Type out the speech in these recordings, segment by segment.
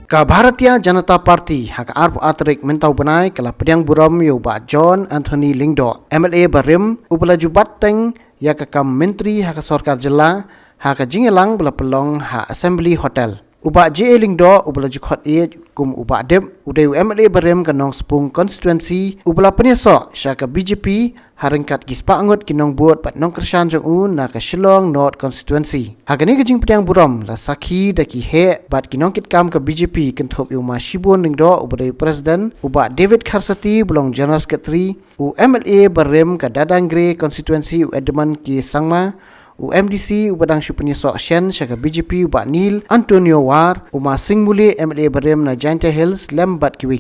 Ka Bharatiya Janata Party hak arp atrik mentau benai kala pediang buram yu ba John Anthony Lingdo MLA Barim upalaju bateng ya ka kam menteri hak sarkar jela hak jingelang bela pelong ha assembly hotel uba JA Lingdo upalaju khot e kum uba deb udai MLA Barim kanong Sepung constituency upala penyeso syaka BJP haringkat gispa angot kinong buat pat nong kersan jong un na ka Shillong North constituency hagani kajing pediang buram la sakhi daki he bat kinong kit kam ka BJP kenthop yu ma Shibun Lingdo ubadai president uba David Kharsati belong general secretary u MLA Barim ka Dadangre constituency u Edman ki Sangma u MDC ubadang syupenyeso Shen syaka BJP uba Neil Antonio War uma Singmuli MLA Barim na Jaintia Hills lembat kiwe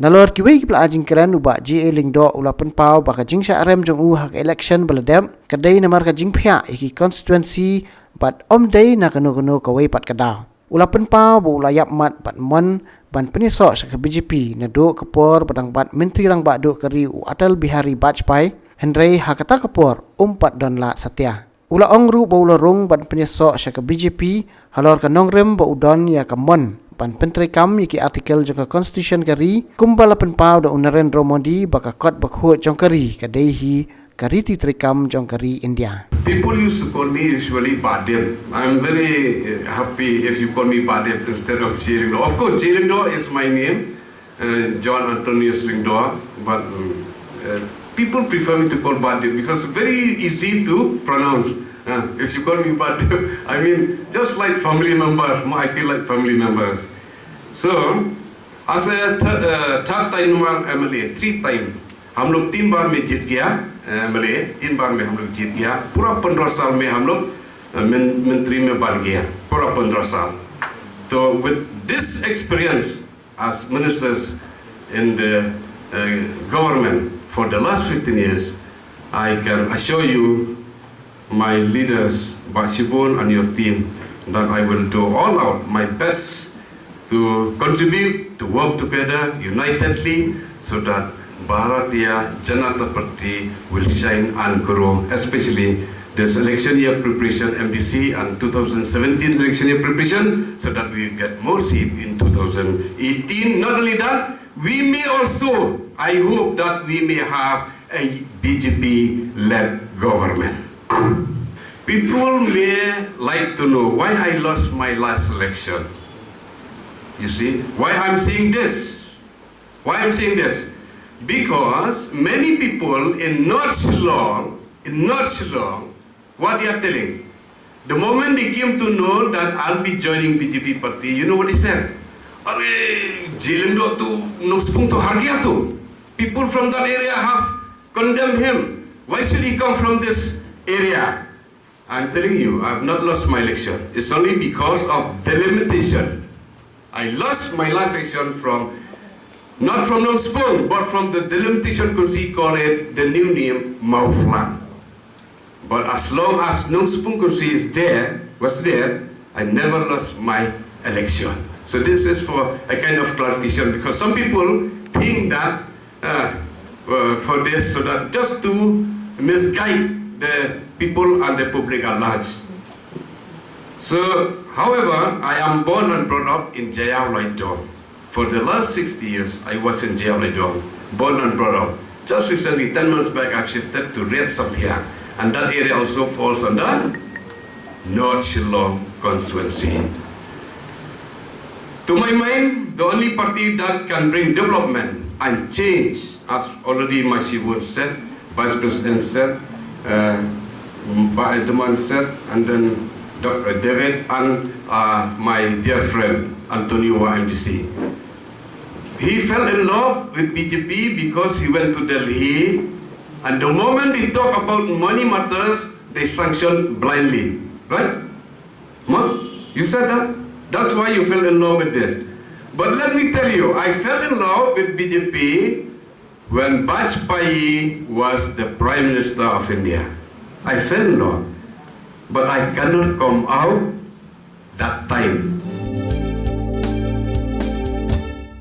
Nalor kiwe kipla ajing keren uba JA Lingdo ulapan pau baka jing sya arem jong u hak election beladem kadai namar ka jing pihak iki constituency bat day na kano kawai pat kadaw. Ulapan pau bu ulayap mat pat mon ban penisok syaka BJP Naduh kepor badang bat menteri rang bat duk keri u Atal Bihari Vajpayee Hendrai hakata kepor umpat don lat satya. Ula ongru ba ula rung ban penisok syaka BJP halor ka nongrem ba udon ya ka mon ban pentri kam yaki artikel jangka constitution kari kumbala penpau da Narendra Modi baka kot bakhu jong kari kadai hi kariti trikam jong kari India. People used to call me usually Badir. I'm very happy if you call me Badir instead of Lingdo. Of course, Lingdo is my name, John Antonius Lingdo, but people prefer me to call Badir because very easy to pronounce. If you call me Badir, I mean just like family members. I feel like family members. So, as a third time MLA, 3 time, हम लोग 3 बार में जीत गया MLA, 3 बार में हम लोग जीत गया. पूरा 15 साल में हम लोग मंत्री में बन गया. पूरा 15 साल. So with this experience as ministers in the government for the last 15 years, I can assure you, my leaders, Shibun and your team, that I will do all out my best to contribute, to work together unitedly so that Bharatiya Janata Party will shine and grow, especially this election year preparation MDC and 2017 election year preparation, so that we get more seats in 2018. Not only that, we may also, I hope that we may have a BJP-led government. People may like to know why I lost my last election. You see, why I'm saying this? Why I'm saying this? Because many people in North Shillong, what they are telling, the moment they came to know that I'll be joining BJP party, you know what he said? Jilindo tu nuspung tu hargia tu. People from that area have condemned him. Why should he come from this area? I'm telling you, I have not lost my election. It's only because of delimitation. I lost my last election not from Nong Spung, but from the delimitation Kunsi call it the new name Mauflan. But as long as Nong Spung Kunsi was there, I never lost my election. So this is for a kind of clarification, because some people think that for this, so that just to misguide the people and the public at large. So, however, I am born and brought up in Jingiied. For the last 60 years, I was in Jingiied, born and brought up. Just recently, 10 months back, I've shifted to Red Samthia, and that area also falls under North Shillong constituency. To my mind, the only party that can bring development and change, as already my Shibun said, Vice President said, Edman said, and then Dr. David and my dear friend Antonio MDC. He fell in love with BJP because he went to Delhi, and the moment they talk about money matters, they sanction blindly. Right? Ma, you said that? That's why you fell in love with this. But let me tell you, I fell in love with BJP when Vajpayee was the Prime Minister of India. I fell in love. But I cannot come out that time.